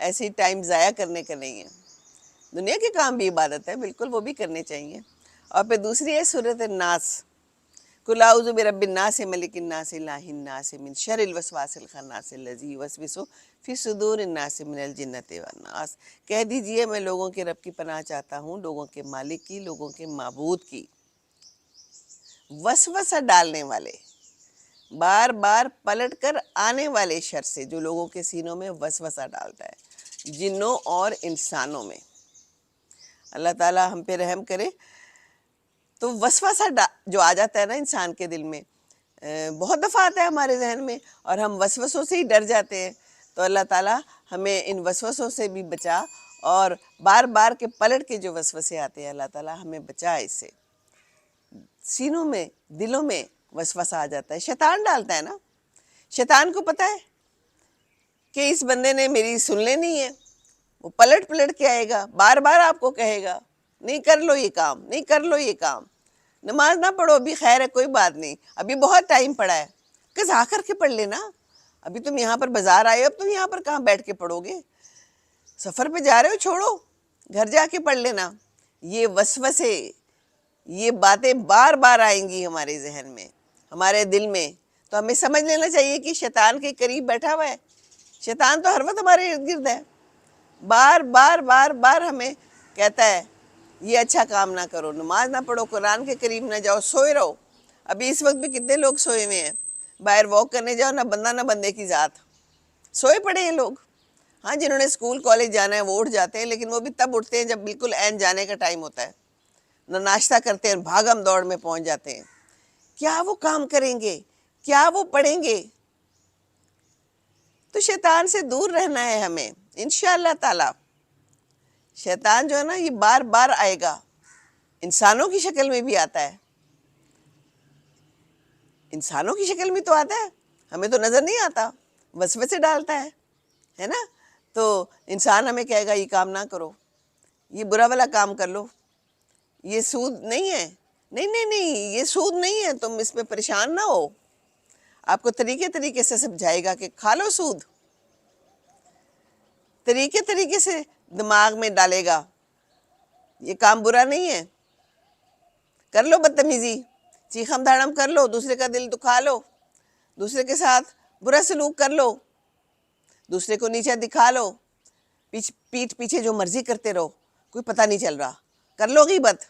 ایسے ہی ٹائم ضائع کرنے کا نہیں ہے. دنیا کے کام بھی عبادت ہے، بالکل وہ بھی کرنے چاہیے. اور پھر دوسری ہے سورۃ الناس، قل اعوذ برب الناس ملک الناس الہ الناس من شر الوسواس الخناس الذی یوسوس فی صدور الناس من الجنۃ والناس. کہہ دیجئے میں لوگوں کے رب کی پناہ چاہتا ہوں، لوگوں کے مالک کی، لوگوں کے معبود کی، وسوسہ ڈالنے والے، بار بار پلٹ کر آنے والے شر سے، جو لوگوں کے سینوں میں وسوسہ ڈالتا ہے، جنوں اور انسانوں میں. اللہ تعالیٰ ہم پہ رحم کرے. تو وسوسہ جو آ جاتا ہے نا انسان کے دل میں، بہت دفعہ آتا ہے ہمارے ذہن میں، اور ہم وسوسوں سے ہی ڈر جاتے ہیں. تو اللہ تعالیٰ ہمیں ان وسوسوں سے بھی بچا، اور بار بار کے پلٹ کے جو وسوسے آتے ہیں اللہ تعالیٰ ہمیں بچا اس سے. سینوں میں، دلوں میں وسوسہ آ جاتا ہے، شیطان ڈالتا ہے نا. شیطان کو پتہ ہے کہ اس بندے نے میری سن لینی ہے، وہ پلٹ پلٹ کے آئے گا، بار بار آپ کو کہے گا نہیں کر لو یہ کام، نہیں کر لو یہ کام، نماز نہ پڑھو، ابھی خیر ہے کوئی بات نہیں، ابھی بہت ٹائم پڑا ہے، قضا کر کے پڑھ لینا، ابھی تم یہاں پر بازار آئے ہو، اب تم یہاں پر کہاں بیٹھ کے پڑھو گے، سفر پہ جا رہے ہو، چھوڑو گھر جا کے پڑھ لینا. یہ وسوسے، یہ باتیں بار بار آئیں گی ہمارے ذہن میں، ہمارے دل میں. تو ہمیں سمجھ لینا چاہیے کہ شیطان کے قریب بیٹھا ہوا ہے. شیطان تو ہر وقت ہمارے ارد گرد ہے، بار بار بار بار ہمیں کہتا ہے یہ اچھا کام نہ کرو، نماز نہ پڑھو، قرآن کے قریب نہ جاؤ، سوئے رہو. ابھی اس وقت بھی کتنے لوگ سوئے ہوئے ہیں، باہر واک کرنے جاؤ، نہ بندہ نہ بندے کی ذات، سوئے پڑے ہیں لوگ. ہاں جنہوں نے اسکول کالج جانا ہے وہ اٹھ جاتے ہیں، لیکن وہ بھی تب اٹھتے ہیں جب بالکل عین جانے کا ٹائم ہوتا ہے، نہ ناشتہ کرتے ہیں، بھاگم دوڑ میں پہنچ جاتے ہیں. کیا وہ کام کریں گے، کیا وہ پڑھیں گے؟ تو شیطان سے دور رہنا ہے ہمیں انشاءاللہ تعالی. شیطان جو ہے نا یہ بار بار آئے گا، انسانوں کی شکل میں بھی آتا ہے، انسانوں کی شکل میں تو آتا ہے، ہمیں تو نظر نہیں آتا، وسوسے ڈالتا ہے نا. تو انسان ہمیں کہے گا یہ کام نہ کرو، یہ برا والا کام کر لو، یہ سود نہیں ہے، نہیں نہیں نہیں یہ سود نہیں ہے، تم اس میں پریشان نہ ہو. آپ کو طریقے طریقے سے سمجھائے گا کہ کھا لو سود، طریقے طریقے سے دماغ میں ڈالے گا یہ کام برا نہیں ہے، کر لو بدتمیزی، چیخم دھاڑم کر لو، دوسرے کا دل دکھا لو، دوسرے کے ساتھ برا سلوک کر لو، دوسرے کو نیچا دکھا لو، پیٹھ پیچھے جو مرضی کرتے رہو، کوئی پتہ نہیں چل رہا، کر لو غیبت،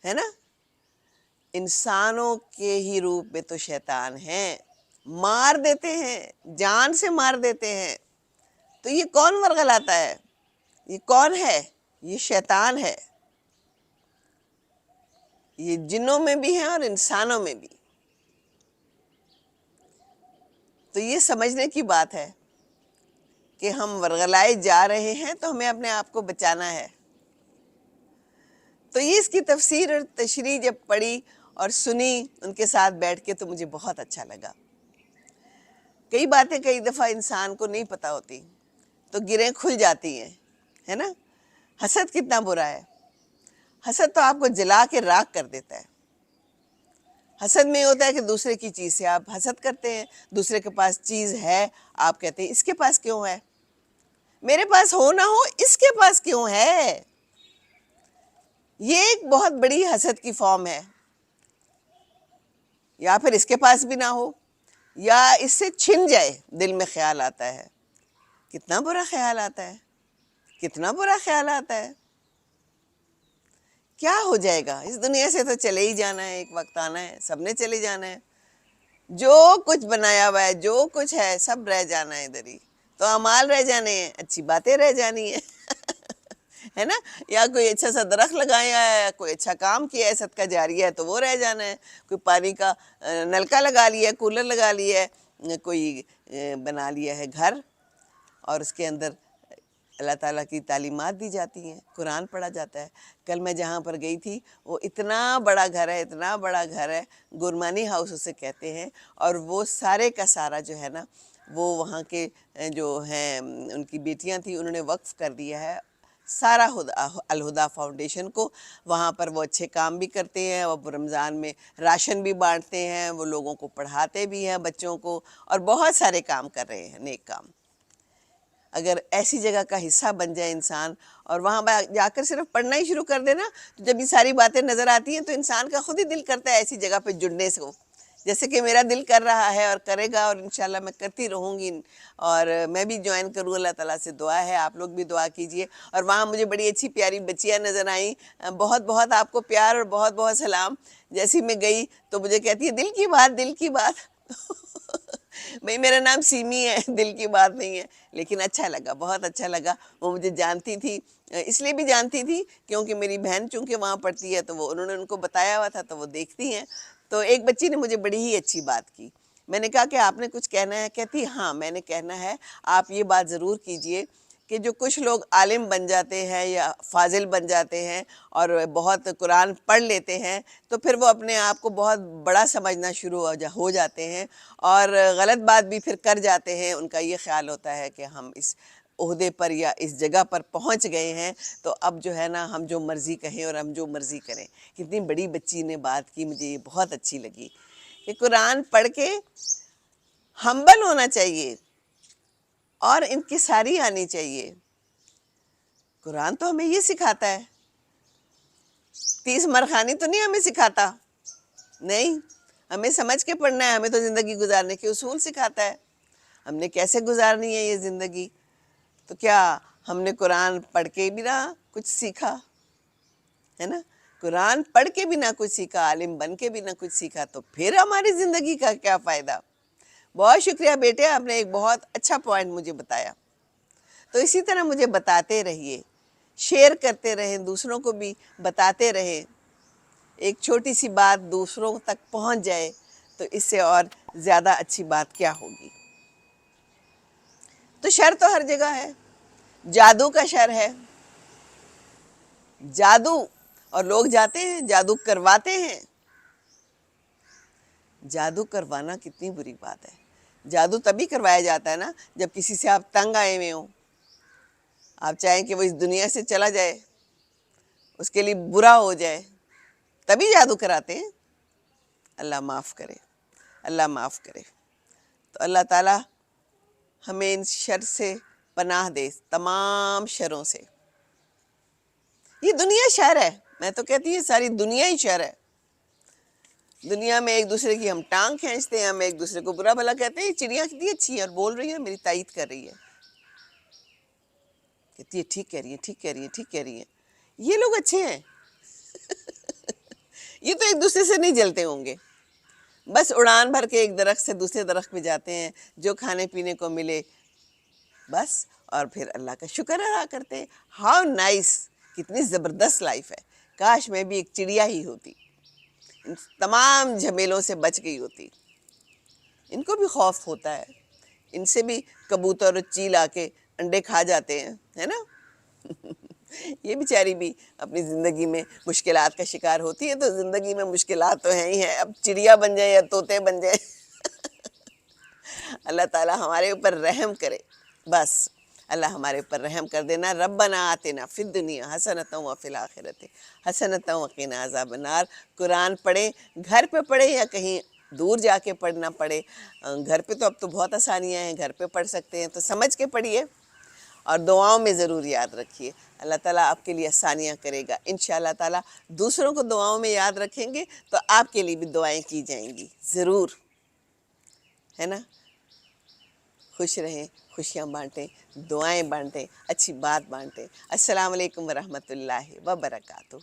ہے نا. انسانوں کے ہی روپ میں تو شیطان ہیں، مار دیتے ہیں، جان سے مار دیتے ہیں. تو یہ کون ورغلاتا ہے، یہ کون ہے؟ یہ شیطان ہے. یہ جنوں میں بھی ہیں اور انسانوں میں بھی. تو یہ سمجھنے کی بات ہے کہ ہم ورغلائے جا رہے ہیں تو ہمیں اپنے آپ کو بچانا ہے. تو یہ اس کی تفسیر اور تشریح جب پڑھی اور سنی ان کے ساتھ بیٹھ کے تو مجھے بہت اچھا لگا. کئی باتیں کئی دفعہ انسان کو نہیں پتہ ہوتی تو گریں کھل جاتی ہیں، ہے نا. حسد کتنا برا ہے، حسد تو آپ کو جلا کے راکھ کر دیتا ہے. حسد میں ہوتا ہے کہ دوسرے کی چیز سے آپ حسد کرتے ہیں، دوسرے کے پاس چیز ہے، آپ کہتے ہیں اس کے پاس کیوں ہے، میرے پاس ہو نہ ہو اس کے پاس کیوں ہے. یہ ایک بہت بڑی حسد کی فارم ہے. یا پھر اس کے پاس بھی نہ ہو، یا اس سے چھن جائے، دل میں خیال آتا ہے. کتنا برا خیال آتا ہے، کتنا برا خیال آتا ہے. کیا ہو جائے گا، اس دنیا سے تو چلے ہی جانا ہے، ایک وقت آنا ہے، سب نے چلے جانا ہے. جو کچھ بنایا ہوا ہے، جو کچھ ہے، سب رہ جانا ہے ادھر ہی. تو اعمال رہ جانے ہیں، اچھی باتیں رہ جانی ہیں ہے نا. یا کوئی اچھا سا درخت لگایا ہے، کوئی اچھا کام کیا ہے، صدقہ جاریہ ہے تو وہ رہ جانا ہے. کوئی پانی کا نلکا لگا لیا ہے، کولر لگا لیا ہے، کوئی بنا لیا ہے گھر، اور اس کے اندر اللہ تعالیٰ کی تعلیمات دی جاتی ہیں، قرآن پڑھا جاتا ہے. کل میں جہاں پر گئی تھی وہ اتنا بڑا گھر ہے، اتنا بڑا گھر ہے، گرمانی ہاؤس اسے کہتے ہیں. اور وہ سارے کا سارا جو ہے نا وہ وہاں کے جو ہیں ان کی بیٹیاں تھیں، انہوں نے وقف کر دیا ہے سارا الہدا فاؤنڈیشن کو. وہاں پر وہ اچھے کام بھی کرتے ہیں، وہ رمضان میں راشن بھی بانٹتے ہیں، وہ لوگوں کو پڑھاتے بھی ہیں بچوں کو، اور بہت سارے کام کر رہے ہیں، نیک کام. اگر ایسی جگہ کا حصہ بن جائے انسان اور وہاں جا کر صرف پڑھنا ہی شروع کر دینا، تو جب یہ ساری باتیں نظر آتی ہیں تو انسان کا خود ہی دل کرتا ہے ایسی جگہ پہ جڑنے سے، جیسے کہ میرا دل کر رہا ہے اور کرے گا، اور انشاءاللہ میں کرتی رہوں گی، اور میں بھی جوائن کروں۔ اللہ تعالیٰ سے دعا ہے، آپ لوگ بھی دعا کیجئے۔ اور وہاں مجھے بڑی اچھی پیاری بچیاں نظر آئیں، بہت بہت آپ کو پیار اور بہت بہت سلام۔ جیسی میں گئی تو مجھے کہتی ہے دل کی بات، دل کی بات۔ بھئی میرا نام سیمی ہے، دل کی بات نہیں ہے، لیکن اچھا لگا، بہت اچھا لگا۔ وہ مجھے جانتی تھی، اس لیے بھی جانتی تھی کیونکہ میری بہن چونکہ وہاں پڑھتی ہے، تو انہوں نے ان کو بتایا ہوا تھا، تو وہ دیکھتی ہیں۔ تو ایک بچی نے مجھے بڑی ہی اچھی بات کی، میں نے کہا کہ آپ نے کچھ کہنا ہے؟ کہتی ہاں میں نے کہنا ہے، آپ یہ بات ضرور کیجئے کہ جو کچھ لوگ عالم بن جاتے ہیں یا فاضل بن جاتے ہیں اور بہت قرآن پڑھ لیتے ہیں، تو پھر وہ اپنے آپ کو بہت بڑا سمجھنا شروع ہو جاتے ہیں اور غلط بات بھی پھر کر جاتے ہیں۔ ان کا یہ خیال ہوتا ہے کہ ہم اس عہدے پر یا اس جگہ پر پہنچ گئے ہیں، تو اب جو ہے نا ہم جو مرضی کہیں اور ہم جو مرضی کریں۔ کتنی بڑی بچی نے بات کی، مجھے یہ بہت اچھی لگی کہ قرآن پڑھ کے ہمبل ہونا چاہیے اور انکساری آنی چاہیے۔ قرآن تو ہمیں یہ سکھاتا ہے، 30 مرخانی تو نہیں ہمیں سکھاتا، نہیں، ہمیں سمجھ کے پڑھنا ہے، ہمیں تو زندگی گزارنے کے اصول سکھاتا ہے، ہم نے کیسے گزارنی ہے یہ زندگی۔ تو کیا ہم نے قرآن پڑھ کے بھی نہ کچھ سیکھا ہے نا؟ قرآن پڑھ کے بھی نہ کچھ سیکھا، عالم بن کے بھی نہ کچھ سیکھا، تو پھر ہماری زندگی کا کیا فائدہ؟ بہت شکریہ بیٹے، آپ نے ایک بہت اچھا پوائنٹ مجھے بتایا۔ تو اسی طرح مجھے بتاتے رہیے، شیئر کرتے رہیں، دوسروں کو بھی بتاتے رہیں۔ ایک چھوٹی سی بات دوسروں تک پہنچ جائے تو اس سے اور زیادہ اچھی بات کیا ہوگی؟ تو شر تو ہر جگہ ہے، جادو کا شر ہے، جادو، اور لوگ جاتے ہیں جادو کرواتے ہیں۔ جادو کروانا کتنی بری بات ہے۔ جادو تبھی کروایا جاتا ہے نا جب کسی سے آپ تنگ آئے ہوئے ہوں، آپ چاہیں کہ وہ اس دنیا سے چلا جائے، اس کے لیے برا ہو جائے، تبھی جادو کراتے ہیں۔ اللہ معاف کرے، اللہ معاف کرے۔ تو اللہ تعالیٰ ہمیں ان شر سے پناہ دے، تمام شروں سے۔ یہ دنیا شر ہے، میں تو کہتی ہوں ساری دنیا ہی شر ہے۔ دنیا میں ایک دوسرے کی ہم ٹانگ کھینچتے ہیں، ہم ایک دوسرے کو برا بھلا کہتے ہیں۔ یہ چڑیاں کتنی اچھی ہیں اور بول رہی ہیں، میری تائید کر رہی ہے، کہتی ہے ٹھیک کہہ رہی ہیں، ٹھیک کہہ رہی ہیں، ٹھیک کہہ رہی ہیں۔ یہ لوگ اچھے ہیں، یہ تو ایک دوسرے سے نہیں جلتے ہوں گے، بس اڑان بھر کے ایک درخت سے دوسرے درخت پہ جاتے ہیں، جو کھانے پینے کو ملے بس، اور پھر اللہ کا شکر ادا کرتے ہیں۔ ہاؤ نائس، کتنی زبردست لائف ہے، کاش میں بھی ایک چڑیا ہی ہوتی، ان تمام جھمیلوں سے بچ گئی ہوتی۔ ان کو بھی خوف ہوتا ہے، ان سے بھی کبوتر اور چیل آ کے انڈے کھا جاتے ہیں، ہے نا؟ یہ بیچاری بھی اپنی زندگی میں مشکلات کا شکار ہوتی ہے، تو زندگی میں مشکلات تو ہیں ہی ہیں، اب چڑیا بن جائیں یا طوطے بن جائیں۔ اللہ تعالیٰ ہمارے اوپر رحم کرے، بس اللہ ہمارے اوپر رحم کر دینا۔ ربنا آتنا فی الدنیا حسنۃ وفی الآخرۃ حسنۃ وقنا عذاب النار۔ قرآن پڑھیں، گھر پہ پڑھیں یا کہیں دور جا کے پڑھنا پڑے۔ گھر پہ تو اب تو بہت آسانیاں ہیں، گھر پہ پڑھ سکتے ہیں، تو سمجھ کے پڑھیے اور دعاؤں میں ضرور یاد رکھیے۔ اللہ تعالیٰ آپ کے لیے آسانیاں کرے گا انشاءاللہ تعالیٰ۔ دوسروں کو دعاؤں میں یاد رکھیں گے تو آپ کے لیے بھی دعائیں کی جائیں گی ضرور، ہے نا؟ خوش رہیں، خوشیاں بانٹیں، دعائیں بانٹیں، اچھی بات بانٹیں۔ السلام علیکم ورحمۃ اللہ وبرکاتہ۔